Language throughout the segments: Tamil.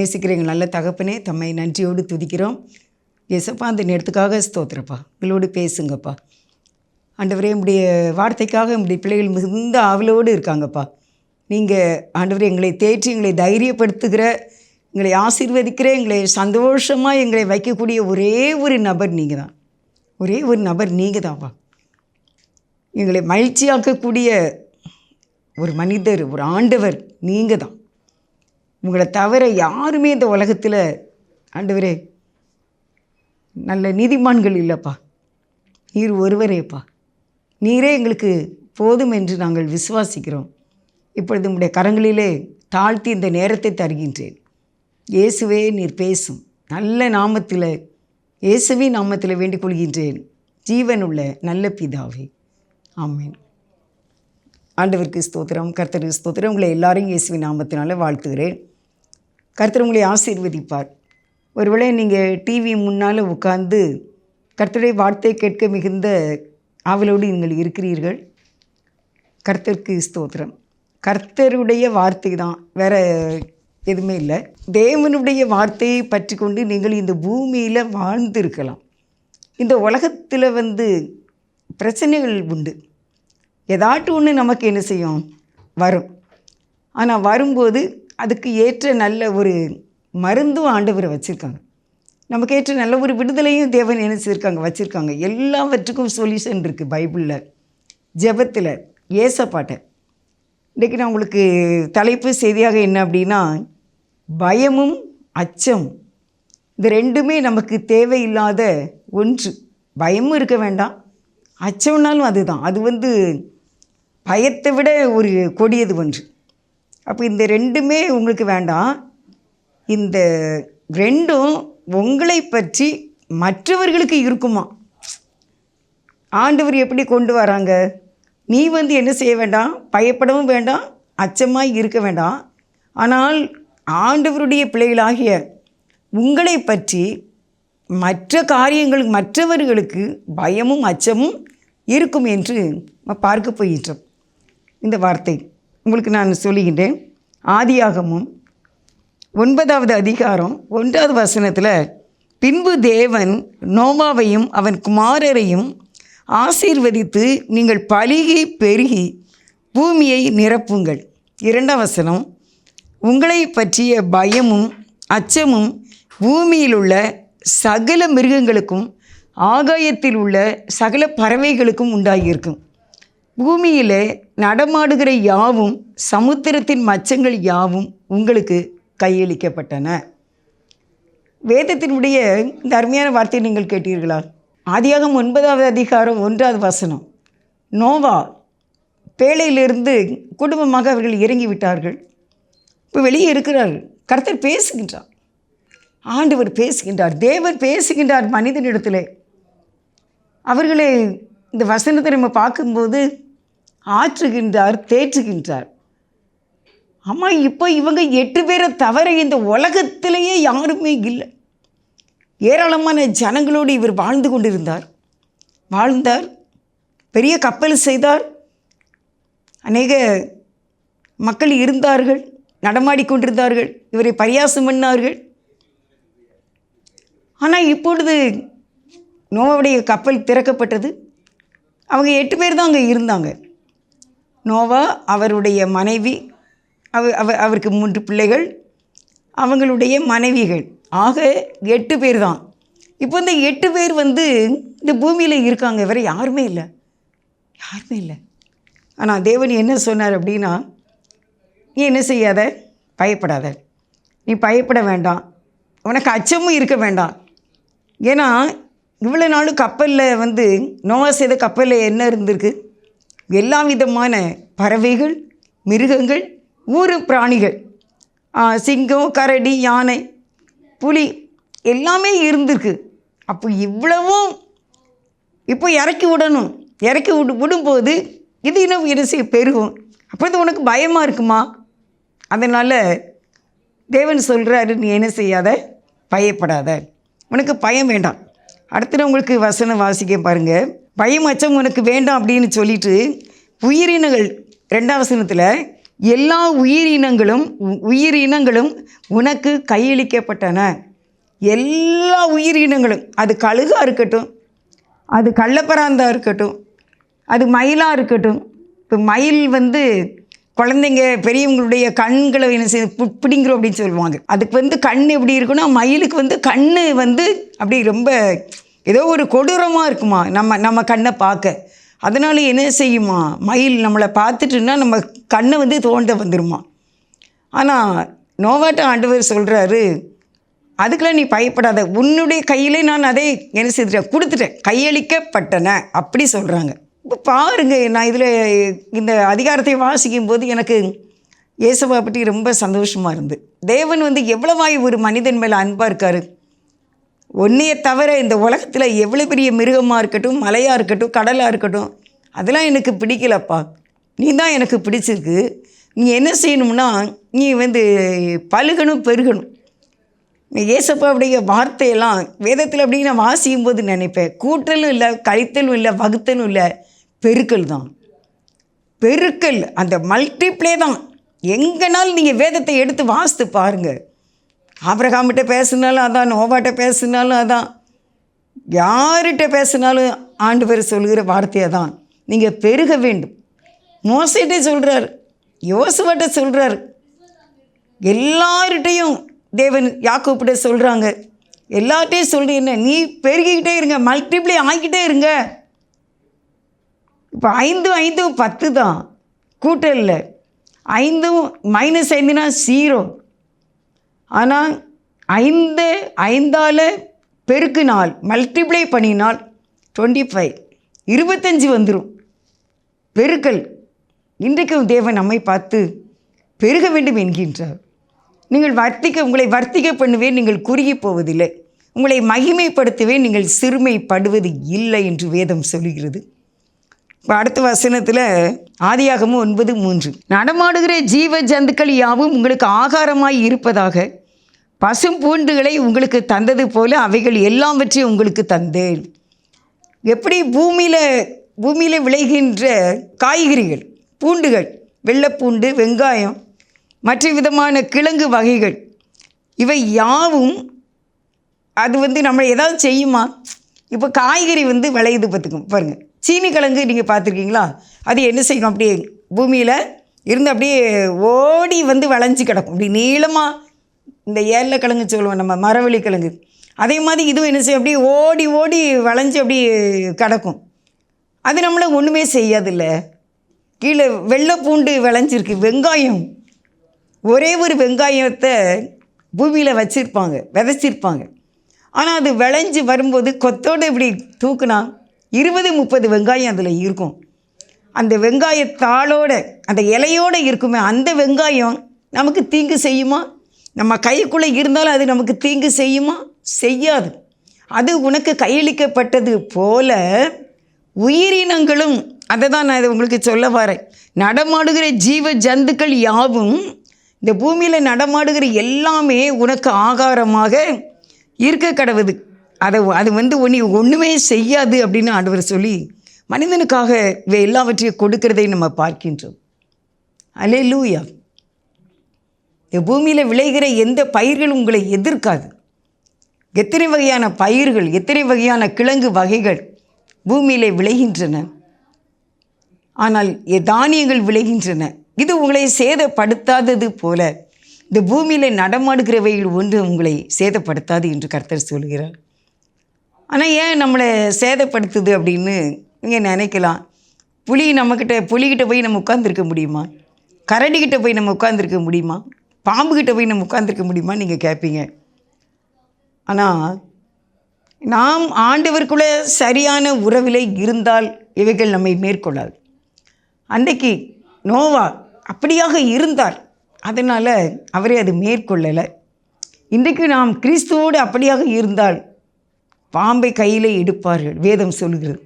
நேசிக்கிற எங்கள் நல்ல தகப்பனே, தம்மை நன்றியோடு துதிக்கிறோம். ஏசப்பா, அந்த நேரத்துக்காக ஸ்தோத்திரப்பா. எங்களோடு பேசுங்கப்பா. ஆண்டவரே, உம்முடைய வார்த்தைக்காக உம்முடைய பிள்ளைகள் மிகுந்த ஆவலோடு இருக்காங்கப்பா. நீங்கள் ஆண்டவரே எங்களை தேற்றி எங்களை தைரியப்படுத்துகிற, எங்களை ஆசீர்வதிக்கிற, எங்களை சந்தோஷமாக எங்களை வைக்கக்கூடிய ஒரே ஒரு நபர் நீங்கள் தான். ஒரே ஒரு நபர் நீங்கள் தான்ப்பா. எங்களை மகிழ்ச்சியாக்கக்கூடிய ஒரு மனிதர், ஒரு ஆண்டவர் நீங்கள் தான். உங்களை தவிர யாருமே இந்த உலகத்தில் ஆண்டவரே நல்ல நீதிமான்கள் இல்லைப்பா. நீர் ஒருவரேப்பா. நீரே எங்களுக்கு போதும் என்று நாங்கள் விசுவாசிக்கிறோம். இப்பொழுது உம்முடைய கரங்களிலே தாழ்த்தி இந்த நேரத்தை தருகின்றேன். இயேசுவே, நீர் பேசும் நல்ல நாமத்தில், இயேசுவின் நாமத்தில் வேண்டிக் கொள்கின்றேன். ஜீவனுள்ள நல்ல பிதாவே, ஆமென். ஆண்டவருக்கு ஸ்தோத்திரம், கர்த்தருக்கு ஸ்தோத்திரம். உங்களை எல்லாரையும் இயேசுவின் நாமத்தினால வாழ்த்துகிறேன். கர்த்தர் உங்களை ஆசீர்வதிப்பார். ஒருவேளை நீங்கள் டிவி முன்னால் உட்கார்ந்து கர்த்தருடைய வார்த்தை கேட்க மிகுந்த ஆவலோடு நீங்கள் இருக்கிறீர்கள். கர்த்தருக்கு ஸ்தோத்திரம். கர்த்தருடைய வார்த்தை தான், வேறு எதுவுமே இல்லை. தேவனுடைய வார்த்தையை பற்றி கொண்டு நீங்கள் இந்த பூமியில் வாழ்ந்திருக்கலாம். இந்த உலகத்தில் பிரச்சனைகள் உண்டு. ஏதாட்டும் ஒன்று நமக்கு என்ன செய்யும், வரும். ஆனால் வரும்போது அதுக்கு ஏற்ற நல்ல ஒரு மருந்தும் ஆண்டவரை வச்சுருக்காங்க. நமக்கு ஏற்ற நல்ல ஒரு விடுதலையும் தேவன் என்ன செய்யிருக்காங்க, வச்சுருக்காங்க. எல்லாவற்றுக்கும் சொல்யூஷன் இருக்குது பைபிளில், ஜெபத்தில், ஏசப்பாட்டை. இன்றைக்கி நான் உங்களுக்கு தலைப்பு செய்தியாக என்ன அப்படின்னா, பயமும் அச்சம். இந்த ரெண்டுமே நமக்கு தேவையில்லாத ஒன்று. பயமும் இருக்க வேண்டாம், அச்சம்னாலும் அதுதான். அது பயத்தை விட ஒரு கொடியது ஒன்று. அப்போ இந்த ரெண்டுமே உங்களுக்கு வேண்டாம். இந்த ரெண்டும் உங்களை பற்றி மற்றவர்களுக்கு இருக்குமா? ஆண்டவர் எப்படி கொண்டு வராங்க? நீ என்ன செய்ய வேண்டாம், பயப்படவும் வேண்டாம், அச்சமாக இருக்க வேண்டாம். ஆனால் ஆண்டவருடைய பிள்ளைகளாகிய உங்களை பற்றி மற்ற காரியங்களுக்கு, மற்றவர்களுக்கு பயமும் அச்சமும் இருக்கும் என்று பார்க்க போயிட்டோம். இந்த வார்த்தை உங்களுக்கு நான் சொல்லுகின்றேன். ஆதியாகமம் 9வது அதிகாரம் 1வது வசனத்தில், பின்பு தேவன் நோவாவையும் அவன் குமாரரையும் ஆசீர்வதித்து, நீங்கள் பலுகி பெருகி பூமியை நிரப்புங்கள். 2வது வசனம், உங்களை பற்றிய பயமும் அச்சமும் பூமியில் உள்ள சகல மிருகங்களுக்கும் ஆகாயத்தில் உள்ள சகல பறவைகளுக்கும் உண்டாகியிருக்கும். பூமியிலே நடமாடுகிற யாவும் சமுத்திரத்தின் மச்சங்கள் யாவும் உங்களுக்கு கையளிக்கப்பட்டன. வேதத்தினுடைய இந்த அருமையான வார்த்தையை நீங்கள் கேட்டீர்களா? ஆதியாகமம் 9வது அதிகாரம் 1வது வசனம், நோவா பேழையிலிருந்து குடும்பமாக அவர்கள் இறங்கி விட்டார்கள். இப்போ வெளியே இருக்கிறார்கள். கர்த்தர் பேசுகின்றார், ஆண்டவர் பேசுகின்றார், தேவன் பேசுகின்றார் மனிதனிடத்தில். அவர்களை இந்த வசனத்தை நம்ம பார்க்கும்போது ஆற்றுகின்றார், தேற்றுகின்றார். அம்மா, இப்போ இவங்க 8 பேரை தவிர இந்த உலகத்திலேயே யாருமே இல்லை. ஏராளமான ஜனங்களோடு இவர் வாழ்ந்து கொண்டிருந்தார், வாழ்ந்தார், பெரிய கப்பல் செய்தார், அநேக மக்கள் இருந்தார்கள், நடமாடிக்கொண்டிருந்தார்கள், இவரை பரியாசம் பண்ணார்கள். ஆனால் இப்பொழுது நோவாவுடைய கப்பல் திறக்கப்பட்டது. அவங்க 8 பேர் தான் அங்கே இருந்தாங்க. நோவா, அவருடைய மனைவி, அவருக்கு 3 பிள்ளைகள், அவங்களுடைய மனைவிகள், ஆக 8 பேர் தான். இப்போ இந்த 8 பேர் இந்த பூமியில் இருக்காங்க, வேறு யாருமே இல்லை, யாருமே இல்லை. ஆனால் தேவன் என்ன சொன்னார் அப்படின்னா, நீ என்ன செய்யாத, பயப்படாத, நீ பயப்பட வேண்டாம், உனக்கு அச்சமும் இருக்க வேண்டாம். ஏன்னா இவ்வளோ நாளும் கப்பலில் நோவா செய்த கப்பலில் என்ன இருந்திருக்கு? எல்லா விதமான பறவைகள், மிருகங்கள், ஊரு பிராணிகள், சிங்கம், கரடி, யானை, புலி எல்லாமே இருந்திருக்கு. அப்போ இவ்வளவும் இப்போ இறக்கி விடணும். இறக்கி விடும்போது இது இன்னும் என்ன செய்ய பெருகும். அப்போ உனக்கு பயமாக இருக்குமா? அதனால் தேவன் சொல்கிறாரு, நீ என்ன செய்யாத, பயப்படாத, உனக்கு பயம் வேண்டாம். அடுத்து உங்களுக்கு வசனம் வாசிக்க பாருங்கள். பயம் அச்சம் உனக்கு வேண்டாம் அப்படின்னு சொல்லிட்டு, உயிரினங்கள் 2வது வசனத்தில் எல்லா உயிரினங்களும் உனக்கு கையளிக்கப்பட்டன. எல்லா உயிரினங்களும், அது கழுகாக இருக்கட்டும், அது கள்ளப்பராந்தாக இருக்கட்டும், அது மயிலாக இருக்கட்டும். இப்போ மயில் குழந்தைங்க பெரியவங்களுடைய கண்களை என்ன செய்ய பிடிங்கிறோம் அப்படின்னு சொல்லுவாங்க. அதுக்கு கண் எப்படி இருக்குன்னா, மயிலுக்கு கண் அப்படி ரொம்ப ஏதோ ஒரு கொடூரமாக இருக்குமா நம்ம கண்ணை பார்க்க. அதனால என்ன செய்யுமா, மயில் நம்மளை பார்த்துட்டுன்னா நம்ம கண்ணை தோண்ட வந்துடுமா. ஆனால் நோவாட்ட ஆண்டவர் சொல்கிறாரு, அதுக்கெல்லாம் நீ பயப்படாத, உன்னுடைய கையிலே நான் அதை என்ன செய்துட்டேன், கொடுத்துட்டேன், கையளிக்கப்பட்டன அப்படி சொல்கிறாங்க. இப்போ பாருங்கள், நான் இதில் இந்த அதிகாரத்தை வாசிக்கும் போது எனக்கு இயேசுவை பற்றி ரொம்ப சந்தோஷமாக இருந்து. தேவன் எவ்வளவாய் ஒரு மனிதன் மேலே அன்பாக இருக்கார். ஒன்றையை தவிர இந்த உலகத்தில் எவ்வளோ பெரிய மிருகமாக இருக்கட்டும், மலையாக இருக்கட்டும், கடலாக இருக்கட்டும், அதெல்லாம் எனக்கு பிடிக்கலப்பா, நீ தான் எனக்கு பிடிச்சிருக்கு. நீ என்ன செய்யணும்னா, நீ பலுகணும் பெருகணும். இயேசப்பாவுடைய வார்த்தையெல்லாம் வேதத்தில் அப்படி நான் வாசிக்கும் போது நினைப்பேன், கூட்டலும் இல்லை, கழித்தலும் இல்லை, வகுத்தலும் இல்லை, பெருக்கல் தான். பெருக்கல், அந்த மல்டிப்ளே தான். எங்கேனாலும் நீங்கள் வேதத்தை எடுத்து வாசித்து பாருங்கள். ஆபிரகாம்கிட்ட பேசினாலும் அதான், நோவாட்ட பேசினாலும் அதான், யார்கிட்ட பேசினாலும் ஆண்டவர் சொல்கிற வார்த்தையை தான், நீங்கள் பெருக வேண்டும். மோசேட்டே சொல்கிறார், யோசுவாட்ட சொல்கிறார், எல்லார்கிட்டையும் தேவன் யாக்கோப்பிட்ட சொல்கிறாங்க, எல்லார்ட்டையும் சொல்லி என்ன, நீ பெருகிக்கிட்டே இருங்க, மல்டிப்ளை ஆகிக்கிட்டே இருங்க. இப்போ 5 5 10 தான், கூட்டம் இல்லை. 5 -5னா 0. ஆனால் 5 5ஆல் பெருக்கினால், மல்டிப்ளை பண்ணினால் 25 25 வந்துடும். பெருக்கல். இன்றைக்கும் தேவன் நம்மை பார்த்து பெருக வேண்டும் என்கின்றார். நீங்கள் உங்களை வர்த்திக்க பண்ணுவேன், நீங்கள் குறுகி போவதில்லை, உங்களை மகிமைப்படுத்துவேன், நீங்கள் சிறுமைப்படுவது இல்லை என்று வேதம் சொல்கிறது. இப்போ அடுத்த வசனத்தில் ஆதியாகமம் 9:3, நடமாடுகிற ஜீவ ஜந்துக்கள் யாவும் உங்களுக்கு ஆகாரமாய் இருப்பதாக, பசும் பூண்டுகளை உங்களுக்கு தந்தது போல அவைகள் எல்லாவற்றையும் உங்களுக்கு தந்தேன். எப்படி பூமியில் விளைகின்ற காய்கறிகள், பூண்டுகள், வெள்ளைப்பூண்டு, வெங்காயம், மற்ற விதமான கிழங்கு வகைகள், இவை யாவும் அது நம்மளை ஏதாவது செய்யுமா? இப்போ காய்கறி விளையுது பார்த்துக்கும் பாருங்கள். சீனி கிழங்கு நீங்கள் பார்த்துருக்கீங்களா? அது என்ன செய்யும், அப்படியே பூமியில் இருந்து அப்படியே ஓடி விளைஞ்சி கிடக்கும், அப்படி நீளமாக. இந்த ஏழை கிழங்கு சொல்லுவோம் நம்ம, மரவள்ளி கிழங்கு, அதே மாதிரி இதுவும் என்ன செய்யும், அப்படியே ஓடி ஓடி விளைஞ்சி அப்படியே கிடக்கும். அது நம்மளை ஒன்றுமே செய்யாதில்ல. கீழே வெள்ளை பூண்டு விளைஞ்சிருக்கு, வெங்காயம், ஒரே ஒரு வெங்காயத்தை பூமியில் விதைச்சிருப்பாங்க. ஆனால் அது விளைஞ்சி வரும்போது கொத்தோடு இப்படி தூக்குனா 20-30 வெங்காயம் அதில் இருக்கும். அந்த வெங்காயத்தாளோட அந்த இலையோடு இருக்குமே, அந்த வெங்காயம் நமக்கு தீங்கு செய்யுமா? நம்ம கைக்குள்ளே இருந்தாலும் அது நமக்கு தீங்கு செய்யுமா? செய்யாது. அது உனக்கு கையளிக்கப்பட்டது போல உயிரினங்களும், அதை தான் நான் இதை உங்களுக்கு சொல்ல வரேன். நடமாடுகிற ஜீவ ஜந்துக்கள் யாவும், இந்த பூமியில் நடமாடுகிற எல்லாமே உனக்கு ஆகாரமாக இருக்க கடவுது. அது நீ ஒன்றுமே செய்யாது அப்படின்னு ஆண்டவர் சொல்லி மனிதனுக்காக இவை எல்லாவற்றையும் கொடுக்கிறதை நம்ம பார்க்கின்றோம். அல்லேலூயா. இந்த பூமியில் விளைகிற எந்த பயிர்களும் உங்களை எதிர்க்காது. எத்தனை வகையான பயிர்கள், எத்தனை வகையான கிழங்கு வகைகள் பூமியில் விளைகின்றன. ஆனால் தானியங்கள் விளைகின்றன. இது உங்களை சேதப்படுத்தாதது போல இந்த பூமியில் நடமாடுகிறவைகள் ஒன்று உங்களை சேதப்படுத்தாது என்று கர்த்தர் சொல்கிறார். ஆனால் ஏன் நம்மளை சேதப்படுத்துது அப்படின்னு நீங்கள் நினைக்கலாம். புலிகிட்ட போய் நம்ம உட்காந்துருக்க முடியுமா? கரடிக்கிட்ட போய் நம்ம உட்காந்துருக்க முடியுமா? பாம்புக்கிட்ட போய் நம்ம உட்காந்துருக்க முடியுமா நீங்கள் கேட்பீங்க. ஆனால் நாம் ஆண்டவருக்குள்ளே சரியான உறவில் இருந்தால் இவைகள் நம்மை மேற்கொள்ளாது. அன்றைக்கு நோவா அப்படியாக இருந்தார், அதனால் அவரை அது மேற்கொள்ளலை. இன்றைக்கு நாம் கிறிஸ்துவோடு அப்படியாக இருந்தால் பாம்பை கையிலே எடுப்பார்கள், வேதம் சொல்கிறது.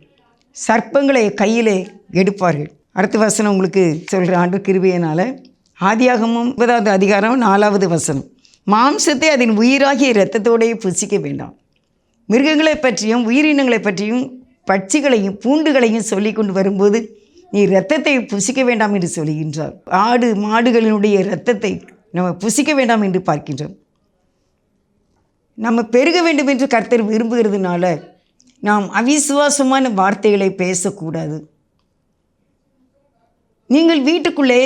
சர்ப்பங்களை கையிலே எடுப்பார்கள். அடுத்த வசனம் உங்களுக்கு சொல்கிற ஆண்டு கிருபையினால். ஆதியாகமம் 9வது அதிகாரம் 4வது வசனம், மாம்சத்தை அதன் உயிராகிய இரத்தத்தோடையே புசிக்க வேண்டாம். மிருகங்களை பற்றியும் உயிரினங்களை பற்றியும் பட்சிகளையும் பூண்டுகளையும் சொல்லி கொண்டு வரும்போது நீ இரத்தத்தை புசிக்க வேண்டாம் என்று சொல்கின்றார். ஆடு மாடுகளினுடைய இரத்தத்தை நம்ம புசிக்க வேண்டாம் என்று பார்க்கின்றோம். நம்ம பெருக வேண்டும் என்று கர்த்தர் விரும்புகிறதுனால நாம் அவிசுவாசமான வார்த்தைகளை பேசக்கூடாது. நீங்கள் வீட்டுக்குள்ளே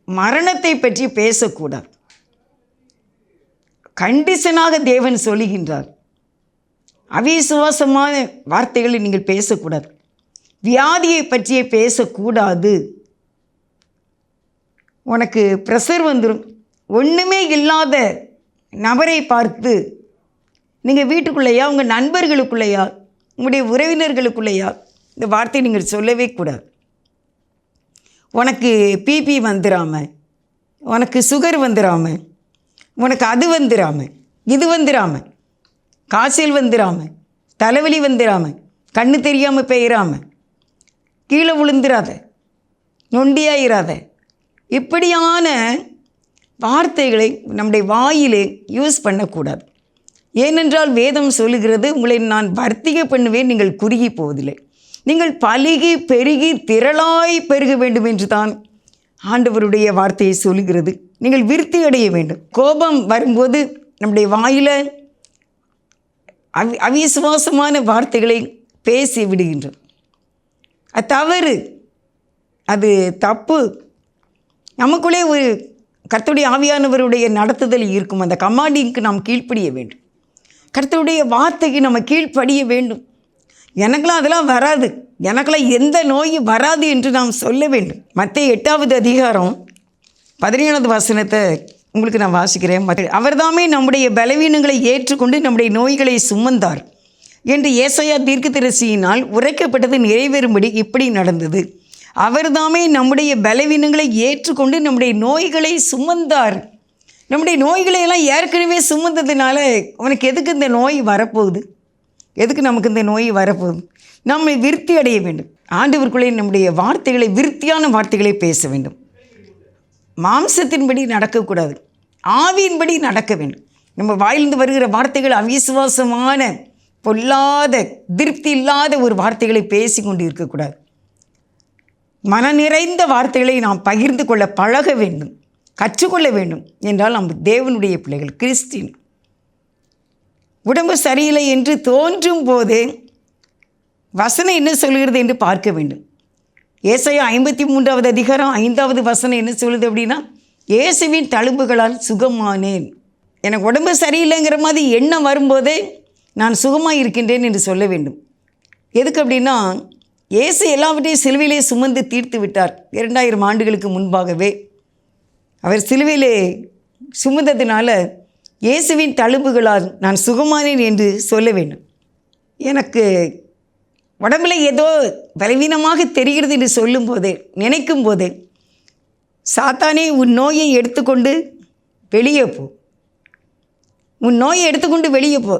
மரணத்தை பற்றி பேசக்கூடாது. கண்டிஷனாக தேவன் சொல்லுகின்றார், அவிசுவாசமான வார்த்தைகளை நீங்கள் பேசக்கூடாது. வியாதியை பற்றியே பேசக்கூடாது. உனக்கு ப்ரெஷர் வந்துடும். ஒன்றுமே இல்லாத நபரை பார்த்து நீங்கள் வீட்டுக்குள்ளேயா, உங்கள் நண்பர்களுக்குள்ளேயா, உங்களுடைய உறவினர்களுக்குள்ளேயா இந்த வார்த்தையை நீங்கள் சொல்லவே கூடாது. உனக்கு பிபி வந்துடாமல், உனக்கு சுகர் வந்துடாமல், உனக்கு அது வந்துடாமல், இது வந்துடாமல், காய்ச்சல் வந்துடாமல், தலைவலி வந்துடாமல், கண்ணு தெரியாமல் பெயராமல், கீழே விழுந்துடாத, நொண்டியாயிராத, இப்படியான வார்த்தைகளை நம்முடைய வாயிலே யூஸ் பண்ணக்கூடாது. ஏனென்றால் வேதம் சொல்லுகிறது, உங்களை நான் வர்த்திக பண்ணுவேன், நீங்கள் குறுகி போவதில்லை, நீங்கள் பலுகி பெருகி திரளாய் பெருக வேண்டும் என்று தான் ஆண்டவருடைய வார்த்தையை சொல்லுகிறது. நீங்கள் விருத்தி அடைய வேண்டும். கோபம் வரும்போது நம்முடைய வாயில் அவிசுவாசமான வார்த்தைகளை பேசி விடுகின்றோம். அது தவறு, அது தப்பு. நமக்குள்ளே ஒரு கர்த்தருடைய ஆவியானவருடைய நடத்துதல் இருக்கும். அந்த கமாண்டிங்க்கு நாம் கீழ்ப்படிய வேண்டும். கர்த்தருடைய வார்த்தைக்கு நம்ம கீழ்ப்படிய வேண்டும். எனக்கெல்லாம் அதெல்லாம் வராது, எனக்கெல்லாம் எந்த நோயும் வராது என்று நாம் சொல்ல வேண்டும். மத்தேயு 8வது அதிகாரம் 17வது வசனத்தை உங்களுக்கு நான் வாசிக்கிறேன். அவர்தாமே நம்முடைய பலவீனங்களை ஏற்றுக்கொண்டு நம்முடைய நோய்களை சுமந்தார் என்று ஏசாயா தீர்க்கதரிசியினால் உரைக்கப்பட்டது நிறைவேறும்படி இப்படி நடந்தது. அவர்தாமே நம்முடைய பலவீனங்களை ஏற்றுக்கொண்டு நம்முடைய நோய்களை சுமந்தார். நம்முடைய நோய்களை எல்லாம் ஏற்கனவே சுமந்ததுனால உனக்கு எதுக்கு இந்த நோய் வரப்போகுது? எதுக்கு நமக்கு இந்த நோய் வரப்போகுது? நம்மை விருத்தி அடைய வேண்டும். ஆண்டவருக்குள்ளே நம்முடைய வார்த்தைகளை, விருத்தியான வார்த்தைகளை பேச வேண்டும். மாம்சத்தின்படி நடக்கக்கூடாது, ஆவியின்படி நடக்க வேண்டும். நம்ம வாயிலிருந்து வருகிற வார்த்தைகள் அவிசுவாசமான, பொல்லாத, திருப்தி இல்லாத ஒரு வார்த்தைகளை பேசி கொண்டு இருக்கக்கூடாது. மன நிறைந்த வார்த்தைகளை நாம் பகிர்ந்து கொள்ள பழக வேண்டும், கற்றுக்கொள்ள வேண்டும். என்றால் நம்ம தேவனுடைய பிள்ளைகள், கிறிஸ்டின். உடம்பு சரியில்லை என்று தோன்றும் போதே வசனம் என்ன சொல்கிறது என்று பார்க்க வேண்டும். ஏசாயா 53வது அதிகாரம் 5வது வசனம் என்ன சொல்லுது அப்படின்னா, இயேசுவின் தழும்புகளால் சுகமானேன். எனக்கு உடம்பு சரியில்லைங்கிற மாதிரி எண்ணம் வரும்போதே நான் சுகமாக இருக்கின்றேன் என்று சொல்ல வேண்டும். எதுக்கு அப்படின்னா, இயேசு எல்லாவற்றையும் சிலுவையிலே சுமந்து தீர்த்து விட்டார். 2000 ஆண்டுகளுக்கு முன்பாகவே அவர் சிலுவையிலே சுமந்ததினால இயேசுவின் தழும்புகளால் நான் சுகமானேன் என்று சொல்ல வேண்டும். எனக்கு உடம்பில் ஏதோ பலவீனமாக தெரிகிறது என்று சொல்லும் போதே, நினைக்கும் போதே, சாத்தானே உன் நோயை எடுத்துக்கொண்டு வெளியே போ, உன் நோயை எடுத்துக்கொண்டு வெளியே போ,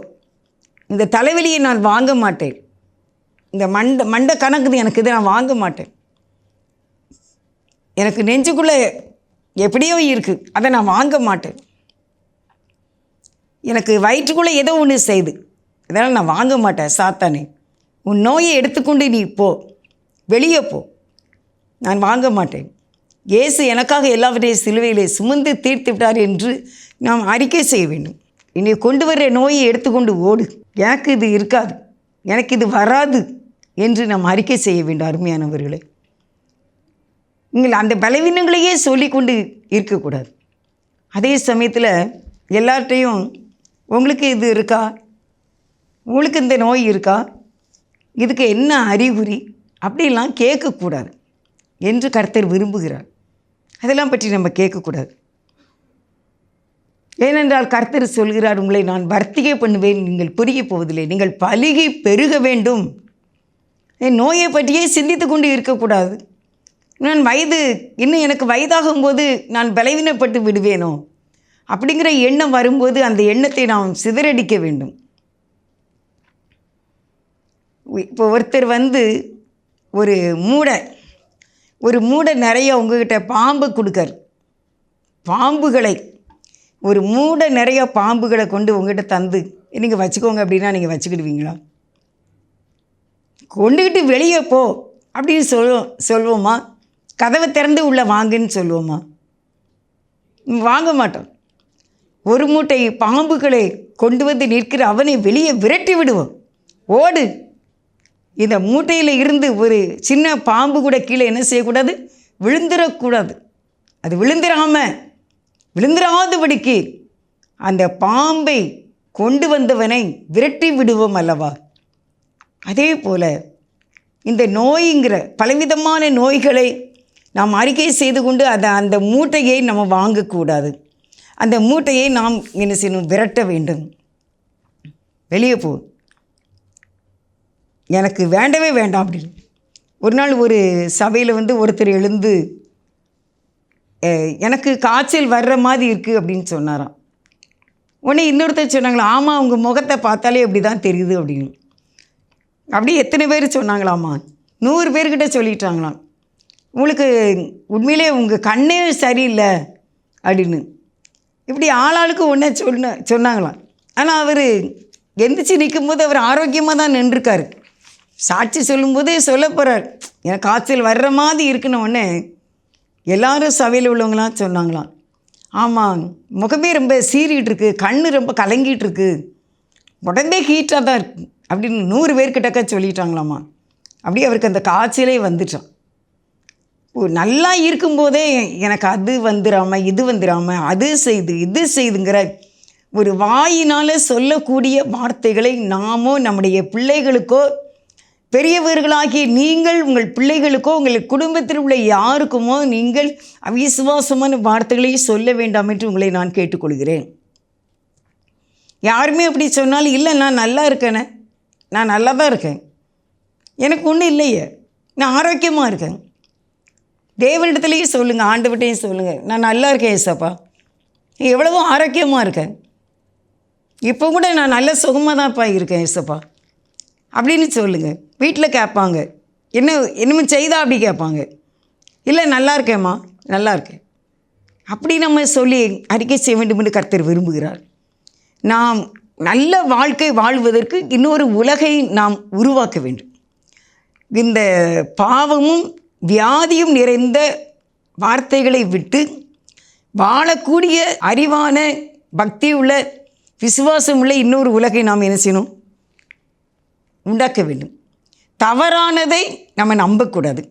இந்த தலைவலியை நான் வாங்க மாட்டேன், இந்த மண்டை கணக்கு எனக்கு இதை நான் வாங்க மாட்டேன், எனக்கு நெஞ்சுக்குள்ளே எப்படியோ இருக்குது அதை நான் வாங்க மாட்டேன், எனக்கு வயிற்றுக்குள்ளே ஏதோ ஒன்று செய்து இதனால் நான் வாங்க மாட்டேன். சாத்தானே உன் நோயை எடுத்துக்கொண்டு நீ போ, வெளியே போ, நான் வாங்க மாட்டேன். இயேசு எனக்காக எல்லாவற்றையும் சிலுவையிலே சுமந்து தீர்த்து விட்டார் என்று நாம் அறிக்கை செய்ய வேண்டும். என்னை கொண்டு வர்ற நோயை எடுத்துக்கொண்டு ஓடு, எனக்கு இது இருக்காது, எனக்கு இது வராது என்று நாம் அறிக்கை செய்ய வேண்டும். அருமையானவர்களே, நீங்கள் அந்த பலவீனங்களையே சொல்லிக்கொண்டு இருக்கக்கூடாது. அதே சமயத்தில் எல்லார்ட்டையும் உங்களுக்கு இது இருக்கா, உங்களுக்கு இந்த நோய் இருக்கா, இதுக்கு என்ன அறிகுறி, அப்படிலாம் கேட்கக்கூடாது என்று கர்த்தர் விரும்புகிறார். அதெல்லாம் பற்றி நம்ம கேட்கக்கூடாது. ஏனென்றால் கர்த்தர் சொல்கிறார், உங்களை நான் வர்த்திகை பண்ணுவேன், நீங்கள் பெருகி போவதில்லை, நீங்கள் பலுகி பெருக வேண்டும். என் நோயை பற்றியே சிந்தித்து கொண்டு இருக்கக்கூடாது. நான் இன்னும் எனக்கு வயதாகும்போது நான் பலவீனப்பட்டு விடுவேனோ அப்படிங்கிற எண்ணம் வரும்போது அந்த எண்ணத்தை நாம் சிதறடிக்க வேண்டும். இப்போ ஒருத்தர் ஒரு மூடை நிறைய உங்ககிட்ட பாம்பு கொடுக்கார், பாம்புகளை ஒரு மூடை நிறைய பாம்புகளை கொண்டு உங்ககிட்ட தந்து நீங்கள் வச்சுக்கோங்க அப்படின்னா நீங்கள் வச்சுக்கிடுவீங்களா? கொண்டுக்கிட்டு வெளியே போ, அப்படின்னு சொல்வோமா? கதவை திறந்து உள்ளே வாங்குன்னு சொல்லுவோமா? வாங்க மாட்டோம். ஒரு மூட்டை பாம்புகளை கொண்டு வந்து நிற்கிற அவனை வெளியே விரட்டி விடுவோம். ஓடு. இந்த மூட்டையில் இருந்து ஒரு சின்ன பாம்பு கூட கீழே என்ன செய்யக்கூடாது? விழுந்துடக்கூடாது. அது விழுந்துடாதபடிக்கு அந்த பாம்பை கொண்டு வந்தவனை விரட்டி விடுவோம் அல்லவா? அதே போல் இந்த நோய்ங்கிற பலவிதமான நோய்களை நாம் அறிக்கை செய்து கொண்டு அந்த மூட்டையை நம்ம வாங்கக்கூடாது. அந்த மூட்டையை நாம் என்ன செய்யணும்? விரட்ட வேண்டும். வெளியே போ, எனக்கு வேண்டவே வேண்டாம் அப்படின்னு. ஒரு நாள் ஒரு சபையில் ஒருத்தர் எழுந்து எனக்கு காய்ச்சல் வர்ற மாதிரி இருக்குது அப்படின்னு சொன்னாராம். உடனே இன்னொருத்தர் சொன்னாங்களா, ஆமாம் உங்கள் முகத்தை பார்த்தாலே அப்படி தான் தெரியுது அப்படின்னு. அப்படியே எத்தனை பேர் சொன்னாங்களாம்மா? 100 பேர்கிட்ட சொல்லிட்டாங்களாம். உங்களுக்கு உண்மையிலே உங்கள் கண்ணே சரியில்லை அப்படின்னு. இப்படி ஆளாளுக்கு ஒன்றே சொன்னாங்களாம். ஆனால் அவர் எந்திரிச்சு நிற்கும்போது அவர் ஆரோக்கியமாக தான் நின்றுருக்காரு. சாட்சி சொல்லும்போதே சொல்ல போகிறார், எனக்கு காய்ச்சல் வர்ற மாதிரி இருக்குன்னு. உடனே எல்லாரும் சபையில் உள்ளவங்களாம் சொன்னாங்களாம், ஆமாம் முகமே ரொம்ப சீறிகிட்ருக்கு, கண் ரொம்ப கலங்கிட்டுருக்கு, உடம்பே ஹீட்டாக தான் இருக்குது அப்படின்னு 100 பேர்கிட்டக்க சொல்லிட்டாங்களாம்மா. அப்படியே அவருக்கு அந்த காய்ச்சலே வந்துட்டான். நல்லா இருக்கும்போதே எனக்கு அது வந்துடாமல் இது வந்துடாமல் அது செய்து இது செய்துங்கிற ஒரு வாயினால் சொல்லக்கூடிய வார்த்தைகளை நாமோ நம்முடைய பிள்ளைகளுக்கோ பெரியவர்களாகிய நீங்கள் உங்கள் பிள்ளைகளுக்கோ உங்கள் குடும்பத்தில் உள்ள யாருக்குமோ நீங்கள் அவிசுவாசமான வார்த்தைகளை சொல்ல வேண்டாம் என்று உங்களை நான் கேட்டுக்கொள்கிறேன். யாருமே அப்படி சொன்னாலும், இல்லை நான் நல்லா இருக்கேனே, நான் நல்லா தான் இருக்கேன், எனக்கு ஒன்றும் இல்லையே, நான் ஆரோக்கியமாக இருக்கேன். தேவனிடத்துலேயும் சொல்லுங்கள், ஆண்டவர்கிட்டையும் சொல்லுங்கள், நான் நல்லா இருக்கேன் ஏசப்பா, எவ்வளவோ ஆரோக்கியமாக இருக்கேன், இப்போ கூட நான் நல்ல சுகமாக தான்ப்பா இருக்கேன் ஏசப்பா அப்படின்னு சொல்லுங்கள். வீட்டில் கேட்பாங்க, என்னமோ செய்தா அப்படி கேட்பாங்க. இல்லை நல்லா இருக்கேம்மா, நல்லா இருக்கேன் அப்படி நம்ம சொல்லி அறிக்கை செய்ய வேண்டும் என்று கர்த்தர் விரும்புகிறார். நாம் நல்ல வாழ்க்கை வாழ்வதற்கு இன்னொரு உலகை நாம் உருவாக்க வேண்டும். இந்த பாவமும் வியாதியும் நிறைந்த வார்த்தைகளை விட்டு வாழக்கூடிய அறிவான பக்தியுள்ள விசுவாசமுள்ள இன்னொரு உலகை நாம் என்ன செய்யணும்? உண்டாக்க வேண்டும். தவறானதை நம்ம நம்பக்கூடாது.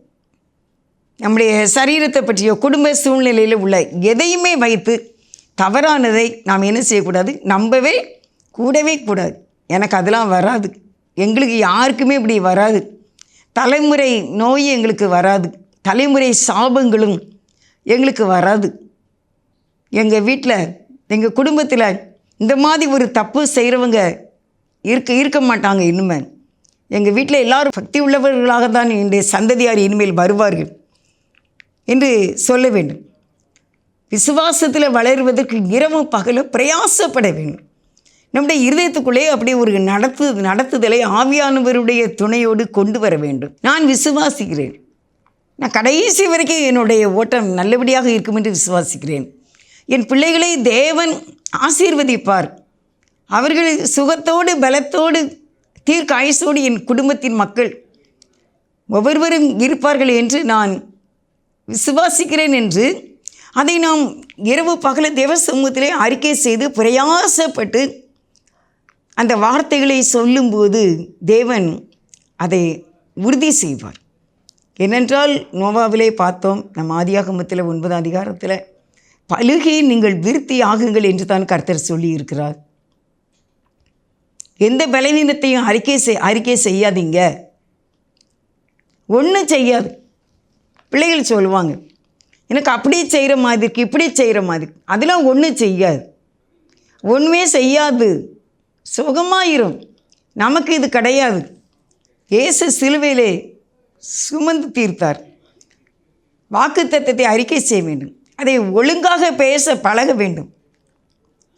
நம்முடைய சரீரத்தை பற்றியோ குடும்ப சூழ்நிலையில் உள்ள எதையுமே வைத்து தவறானதை நாம் என்ன செய்யக்கூடாது? நம்பவே கூடவே கூடாது. எனக்கு அதெல்லாம் வராது, எங்களுக்கு யாருக்குமே இப்படி வராது, தலைமுறை நோய் எங்களுக்கு வராது, தலைமுறை சாபங்களும் எங்களுக்கு வராது, எங்கள் வீட்டில் எங்கள் குடும்பத்தில் இந்த மாதிரி ஒரு தப்பு செய்கிறவங்க இருக்க மாட்டாங்க. இனிமே எங்கள் வீட்டில் எல்லோரும் பக்தி உள்ளவர்களாக தான் என்னுடைய சந்ததியார் இனிமேல் வருவார்கள் என்று சொல்ல வேண்டும். விசுவாசத்தில் வளருவதற்கு இரவும் பகலும் பிரயாசப்பட வேண்டும். நம்முடைய இருதயத்துக்குள்ளே அப்படி ஒரு நடத்துதலை ஆவியானவருடைய துணையோடு கொண்டு வர வேண்டும். நான் விசுவாசிக்கிறேன், நான் கடைசி வரைக்கும் என்னுடைய ஓட்டம் நல்லபடியாக இருக்கும் என்று விசுவாசிக்கிறேன். என் பிள்ளைகளை தேவன் ஆசீர்வதிப்பார், அவர்கள் சுகத்தோடு பலத்தோடு தீர்க்க ஆயுசோடு என் குடும்பத்தின் மக்கள் ஒவ்வொருவரும் இருப்பார்கள் என்று நான் விசுவாசிக்கிறேன் என்று அதை நாம் இரவு பகல தேவ சமூகத்திலே அறிக்கை செய்து பிரயாசப்பட்டு அந்த வார்த்தைகளை சொல்லும்போது தேவன் அதை உறுதி செய்வார். ஏனென்றால் நோவாவிலே பார்த்தோம், நம் ஆதியாகமத்தில் 9 அதிகாரத்தில் பலுகி நீங்கள் விருத்தி ஆகுங்கள் என்று தான் கர்த்தர் சொல்லி இருக்கிறார். எந்த பலவீனத்தையும் அறிக்கை செய்யாதீங்க, ஒன்றும் செய்யாது. பிள்ளைகள் சொல்லுவாங்க, எனக்கு அப்படி செய்கிற மாதிரி இருக்கு, இப்படி செய்கிற மாதிரி, அதெல்லாம் ஒன்றும் செய்யாது, ஒன்றுமே செய்யாது, சுகமாயிரும். நமக்கு இது கிடையாது. இயேசு சிலுவையிலே சுமந்து தீர்த்தார். வாக்குத்தத்தத்தை அறிக்கை செய்ய வேண்டும், அதை ஒழுங்காக பேச பழக வேண்டும்.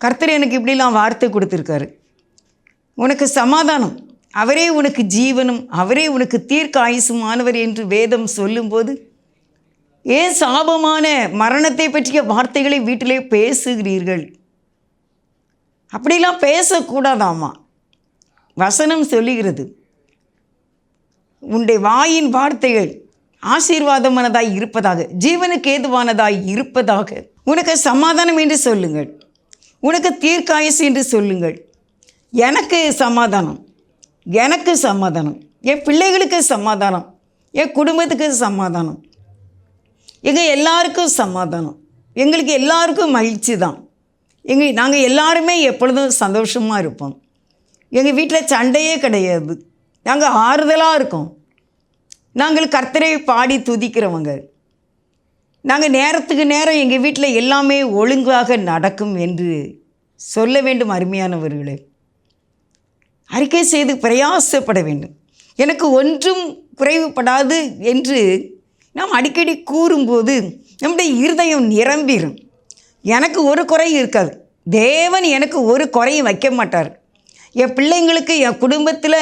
கர்த்தர் எனக்கு இப்படிலாம் வார்த்தை கொடுத்துருக்காரு, உனக்கு சமாதானம், அவரே உனக்கு ஜீவனும் அவரே உனக்கு தீர்க்க ஆயுசுமானவர் என்று வேதம் சொல்லும்போது ஏன் சாபமான மரணத்தை பற்றிய வார்த்தைகளை வீட்டிலே பேசுகிறீர்கள்? அப்படிலாம் பேசக்கூடாதாமா. வசனம் சொல்லுகிறது, உன்னுடைய வாயின் வார்த்தைகள் ஆசீர்வாதமானதாய் இருப்பதாக, ஜீவனுக்கு ஏதுவானதாய் இருப்பதாக. உனக்கு சமாதானம் என்று சொல்லுங்கள், உனக்கு தீர்க்காயசு என்று சொல்லுங்கள். எனக்கு சமாதானம், எனக்கு சமாதானம், என் பிள்ளைகளுக்கு சமாதானம், என் குடும்பத்துக்கு சமாதானம், எங்கள் எல்லாருக்கும் சமாதானம், எங்களுக்கு எல்லாருக்கும் மகிழ்ச்சி தான். நாங்கள் எல்லாருமே எப்பொழுதும் சந்தோஷமாக இருப்போம். எங்கள் வீட்டில் சண்டையே கிடையாது. நாங்கள் ஆறுதலாக இருக்கோம். நாங்கள் கர்த்தரை பாடி துதிக்கிறவங்க. நாங்கள் நேரத்துக்கு நேரம் எங்கள் வீட்டில் எல்லாமே ஒழுங்காக நடக்கும் என்று சொல்ல வேண்டும். அருமையானவர்களே, அறிக்கை செய்து பிரயாசப்பட வேண்டும். எனக்கு ஒன்றும் குறைவுபடாது என்று நாம் அடிக்கடி கூறும்போது நம்முடைய இருதயம் நிரம்பிடும். எனக்கு ஒரு குறை இருக்காது. தேவன் எனக்கு ஒரு குறையும் வைக்க மாட்டார். என் பிள்ளைங்களுக்கு, என் குடும்பத்தில்,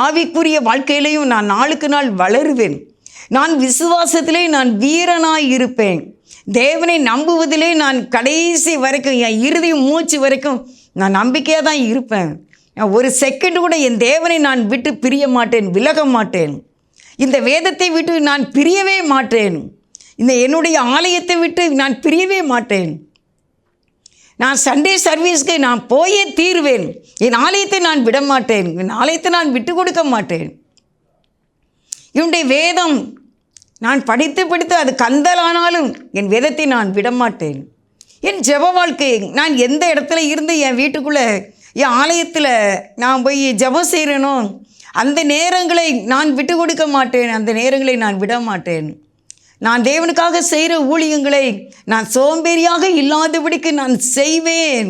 ஆவிக்குரிய வாழ்க்கையிலையும் நான் நாளுக்கு நாள் வளருவேன். நான் விசுவாசத்திலே நான் வீரனாய் இருப்பேன். தேவனை நம்புவதிலே நான் கடைசி வரைக்கும், என் இறுதி மூச்சு வரைக்கும் நான் நம்பிக்கையாக தான் இருப்பேன். ஒரு செகண்ட் கூட என் தேவனை நான் விட்டு பிரிய மாட்டேன், விலக மாட்டேன். இந்த வேதத்தை விட்டு நான் பிரியவே மாட்டேன். இந்த என்னுடைய ஆலயத்தை விட்டு நான் பிரியவே மாட்டேன். நான் சண்டே சர்வீஸ்க்கு நான் போயே தீருவேன். என் ஆலயத்தை நான் விட மாட்டேன், என் ஆலயத்தை நான் விட்டு கொடுக்க மாட்டேன். என்னுடைய வேதம் நான் படித்து அது கந்தலானாலும் என் வேதத்தை நான் விடமாட்டேன். என் ஜெப வாழ்க்கை, நான் எந்த இடத்துல இருந்து என் வீட்டுக்குள்ளே, என் ஆலயத்தில் நான் போய் ஜெபம் செய்கிறேனோ அந்த நேரங்களை நான் விட்டு கொடுக்க மாட்டேன், அந்த நேரங்களை நான் விட மாட்டேன். நான் தேவனுக்காக செய்கிற ஊழியங்களை நான் சோம்பேறியாக இல்லாதபடிக்கு நான் செய்வேன்.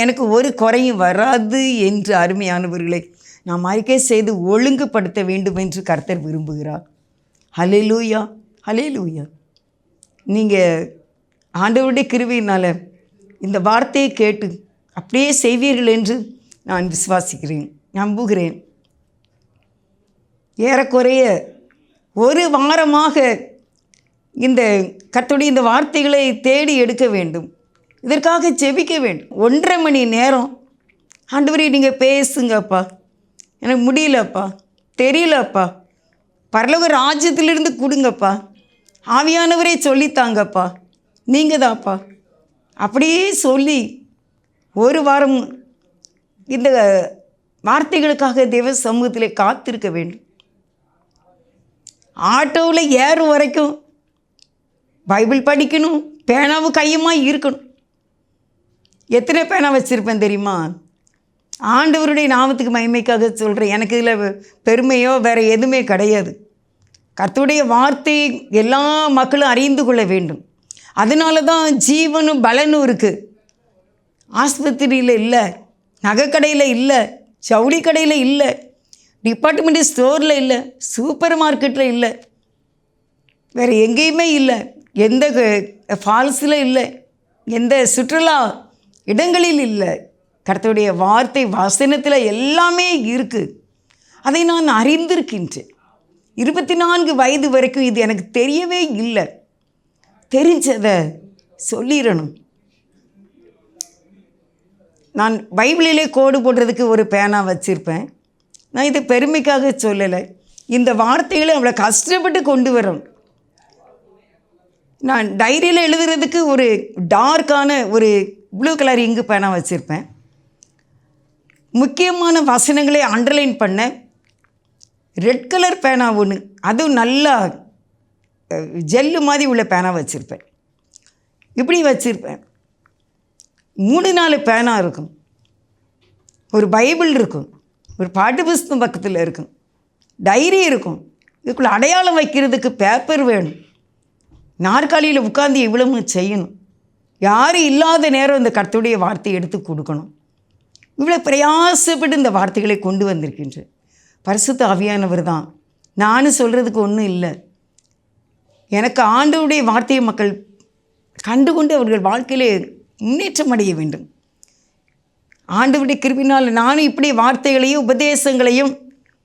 எனக்கு ஒரு குறையும் வராது என்று அருமையானவர்களை நாம் அறிக்கை செய்து ஒழுங்குபடுத்த வேண்டும் என்று கர்த்தர் விரும்புகிறார். ஹல்லேலூயா, ஹல்லேலூயா. நீங்கள் ஆண்டவருடைய கிருபையினால் இந்த வார்த்தையை கேட்டு அப்படியே செய்வீர்கள் என்று நான் விசுவாசிக்கிறேன், நம்புகிறேன். ஏறக்குறைய ஒரு வாரமாக இந்த கர்த்தருடைய இந்த வார்த்தைகளை தேடி எடுக்க வேண்டும், இதற்காக ஜெபிக்க வேண்டும். 1.5 மணி நேரம் ஆண்டவரே நீங்கள் பேசுங்கப்பா, எனக்கு முடியலப்பா, தெரியலப்பா, பரலோக ராஜ்யத்திலிருந்து கொடுங்கப்பா, ஆவியானவரே சொல்லித்தாங்கப்பா, நீங்கள் தான்ப்பா, அப்படியே சொல்லி ஒரு வாரம் இந்த வார்த்தைகளுக்காக தேவ சமூகத்தில் காத்திருக்க வேண்டும். ஆட்டோவில் ஏறும் வரைக்கும் பைபிள் படிக்கணும், பேனாவும் கையுமா இருக்கணும். எத்தனை பேனா வச்சுருப்பேன் தெரியுமா? ஆண்டவருடைய நாமத்துக்கு மகிமைக்காக சொல்கிறேன். எனக்கு இதில் பெருமையோ வேறு எதுவுமே கிடையாது. கர்த்தருடைய வார்த்தை எல்லா மக்களும் அறிந்து கொள்ள வேண்டும். அதனால தான் ஜீவனும் பலனும் இருக்குது. ஆஸ்பத்திரியில் இல்லை, நகைக்கடையில் இல்லை, ஜவுளி கடையில் இல்லை, டிபார்ட்மெண்ட் ஸ்டோரில் இல்லை, சூப்பர் மார்க்கெட்டில் இல்லை, வேறு எங்கேயுமே இல்லை, எந்த ஃபால்ஸில் இல்லை, எந்த சுற்றுலா இடங்களில் இல்லை. கர்த்தருடைய வார்த்தை வசனத்தில் எல்லாமே இருக்குது. அதை நான் அறிந்திருக்கின்றேன். 24 வயது வரைக்கும் இது எனக்கு தெரியவே இல்லை. தெரிஞ்சதை சொல்லிடணும். நான் பைபிளிலே கோடு போடுறதுக்கு ஒரு பேனா வச்சுருப்பேன். நான் இதை பெருமைக்காக சொல்லலை. இந்த வார்த்தைகளை அவ்வளோ கஷ்டப்பட்டு கொண்டு வரணும். நான் டைரியில் எழுதுறதுக்கு ஒரு டார்க்கான ஒரு ப்ளூ கலர் இங்கு பேனா வச்சுருப்பேன். முக்கியமான வசனங்களை அண்டர்லைன் பண்ண ரெட் கலர் பேனா ஒன்று, அதுவும் நல்லா ஜெல்லு மாதிரி உள்ள பேனா வச்சுருப்பேன். இப்படி வச்சுருப்பேன். 3-4 பேனா இருக்கும், ஒரு பைபிள் இருக்கும், ஒரு பாட்டு புஸ்தகம் பக்கத்தில் இருக்கும், டைரி இருக்கும். இதுக்குள்ளே அடையாளம் வைக்கிறதுக்கு பேப்பர் வேணும். நாற்காலியில் உட்காந்து இவ்வளவு செய்யணும். யாரும் இல்லாத நேரம் இந்த கர்த்தருடைய வார்த்தையை எடுத்து கொடுக்கணும். இவ்வளோ பிரயாசப்பட்டு இந்த வார்த்தைகளை கொண்டு வந்திருக்கின்றேன். பரிசுத்த ஆவியானவர் தான். நானும் சொல்கிறதுக்கு ஒன்றும் இல்லை. எனக்கு ஆண்டவருடைய வார்த்தையை மக்கள் கண்டுகொண்டு அவர்கள் வாழ்க்கையிலே முன்னேற்றம் அடைய வேண்டும். ஆண்டவருடைய கிருபையினால் நானும் இப்படி வார்த்தைகளையும் உபதேசங்களையும்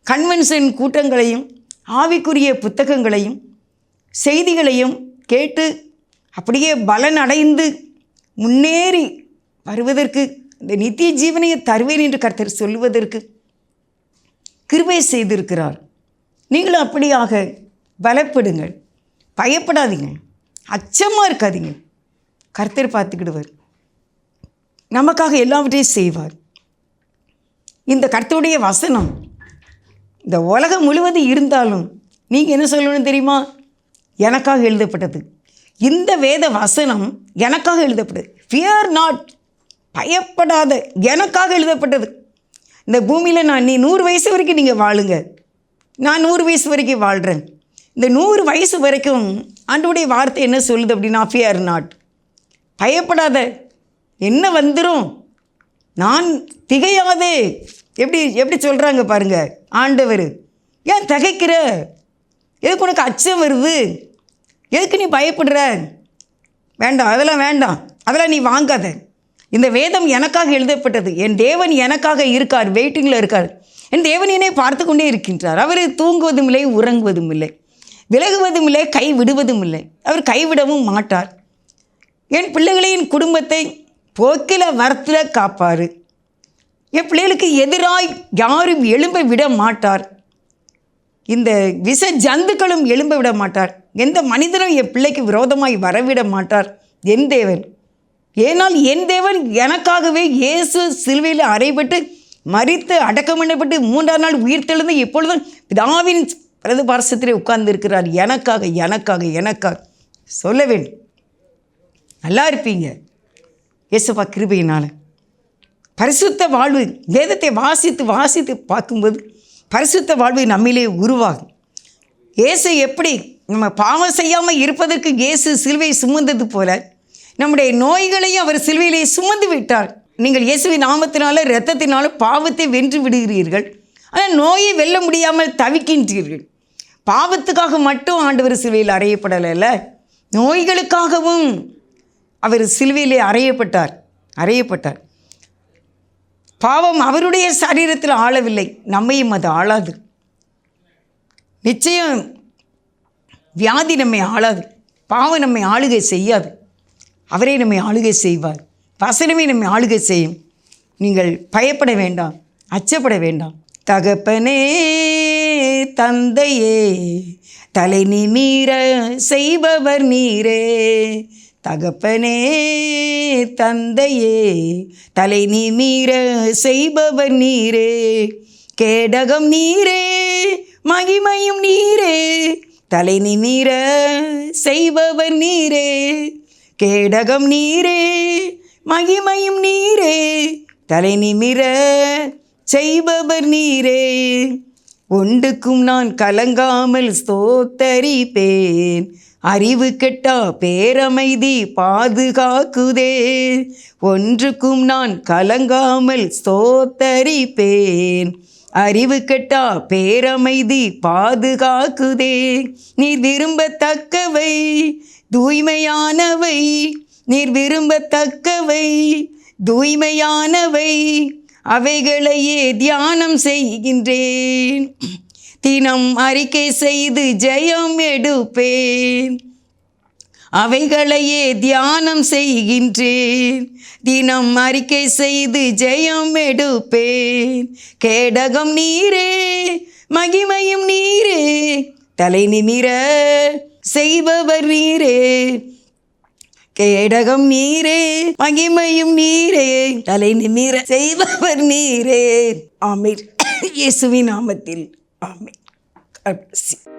கன்வென்ஷன் கூட்டங்களையும் ஆவிக்குரிய புத்தகங்களையும் செய்திகளையும் கேட்டு அப்படியே பலன் அடைந்து முன்னேறி வருவதற்கு, இந்த நித்திய ஜீவனையை தருவேன் என்று கர்த்தர் சொல்லுவதற்கு கிருபை செய்திருக்கிறார். நீங்களும் அப்படியாக பலப்படுங்கள், பயப்படாதீங்க, அச்சமாக இருக்காதீங்க. கர்த்தர் பார்த்துக்கிடுவார், நமக்காக எல்லாவற்றையும் செய்வார். இந்த கர்த்தருடைய வசனம் இந்த உலகம் முழுவதும் இருந்தாலும் நீங்கள் என்ன சொல்லணும்னு தெரியுமா? எனக்காக எழுதப்பட்டது. இந்த வேத வசனம் எனக்காக எழுதப்பட்டது. ஃபியர் நாட், பயப்படாத, எனக்காக எழுதப்பட்டது. இந்த பூமியில் நீ 100 வயசு வரைக்கும் நீங்கள் வாழுங்க, நான் 100 வயசு வரைக்கும் வாழ்கிறேன். இந்த 100 வயசு வரைக்கும் ஆண்டவருடைய வார்த்தை என்ன சொல்லுது அப்படின்னா, ஃபியர் நாட், பயப்படாத, என்ன வந்துடும், நான் திகையாதே. எப்படி சொல்கிறாங்க பாருங்க ஆண்டவர். ஏன் திகைக்கிற? எதுக்கு உனக்கு அச்சம் வருது? எதுக்கு நீ பயப்படுற? வேண்டாம், அதெல்லாம் வேண்டாம், அதெல்லாம் நீ வாங்காத. இந்த வேதம் எனக்காக எழுதப்பட்டது. என் தேவன் எனக்காக இருக்கார், வெயிட்டிங்கில் இருக்கார். என் தேவன் என்னை பார்த்து கொண்டே இருக்கின்றார். அவர் தூங்குவதும் இல்லை, உறங்குவதும் இல்லை, விலகுவதும் இல்லை, கைவிடுவதும் இல்லை. அவர் கைவிடவும் மாட்டார். என் பிள்ளைகளின் குடும்பத்தை போக்கில் வரத்தில் காப்பார். என் பிள்ளைகளுக்கு எதிராய் யாரும் எழும்ப விட மாட்டார். இந்த விஷ ஜந்துக்களும் எழும்ப விட மாட்டார். எந்த மனிதனும் என் பிள்ளைக்கு விரோதமாய் வரவிட மாட்டார் என் தேவன். ஏனால் என் தேவன் எனக்காகவே இயேசு சிலுவையில் அறைபட்டு மரித்து அடக்கம் பண்ணப்பட்டு 3ஆம் நாள் உயிர்த்தெழுந்து இப்பொழுதும் பிதாவின் வலது பார்சத்திலே உட்கார்ந்து இருக்கிறார். எனக்காக எனக்காக எனக்காக சொல்ல வேண்டும். நல்லா இருப்பீங்க இயேசுப்பா கிருபையினால். பரிசுத்த வாழ்வு, வேதத்தை வாசித்து பார்க்கும்போது பரிசுத்த வாழ்வு நம்மிலே உருவாகும். இயேசு எப்படி நம்ம பாவம் செய்யாமல் இருப்பதற்கு இயேசு சிலுவை சுமந்தது போல நம்முடைய நோய்களையும் அவர் சிலுவையிலே சுமந்து விட்டார். நீங்கள் இயேசுவின் நாமத்தினால இரத்தத்தினால பாவத்தை வென்று விடுகிறீர்கள். ஆனால் நோயை வெல்ல முடியாமல் தவிக்கின்றீர்கள். பாவத்துக்காக மட்டும் ஆண்டவர் சிலுவையில் அறையப்படலை, நோய்களுக்காகவும் அவர் சிலுவையிலே அறையப்பட்டார். பாவம் அவருடைய சரீரத்தில் ஆளவில்லை, நம்மையும் அது ஆளாது. நிச்சயம் வியாதி நம்மை ஆளாது, பாவம் நம்மை ஆளுகை செய்யாது. அவரே நம்மை ஆளுகை செய்வார். வசனமே நம்மை ஆளுகை செய்யும். நீங்கள் பயப்பட வேண்டாம், அச்சப்பட வேண்டாம். தகப்பனே தந்தையே தலை நிமிர செய்பவர் நீரே. தகப்பனே தந்தையே தலை நிமிர செய்பவர் நீரே. கேடகம் நீரே, மகிமையும் நீரே, தலை நிமிர செய்பவர் நீரே. கேடகம் நீரே, மகிமையும் நீரே, தலை நிமிர செய்பவர் நீரே. ஒன்றுக்கும் நான் கலங்காமல் ஸ்தோத்தரிப்பேன். அறிவு கெட்டா பேரமைதி பாதுகாக்குதே. ஒன்றுக்கும் நான் கலங்காமல் ஸ்தோத்தரிப்பேன். அறிவு கெட்டா பேரமைதி பாதுகாக்குதே. நீர் விரும்பத்தக்கவை தூய்மையானவை, நீர் விரும்பத்தக்கவை தூய்மையானவை, அவைகளையே தியானம் செய்கின்றேன். தினம் அறிக்கை செய்து ஜெயம் எடுப்பேன். அவைகளையே தியானம் செய்கின்றேன். தினம் அறிக்கை செய்து ஜெயம் எடுப்பேன். கேடகம் நீரே, மகிமையும் நீரே, தலை நிமிர செய்பவர் நீரே. கேடகம் நீரே, மகிமையும் நீரே, தலை நிமிர செய்பவர் நீரே. ஆமென். இயேசுவின் நாமத்தில் ஆமென். God bless you.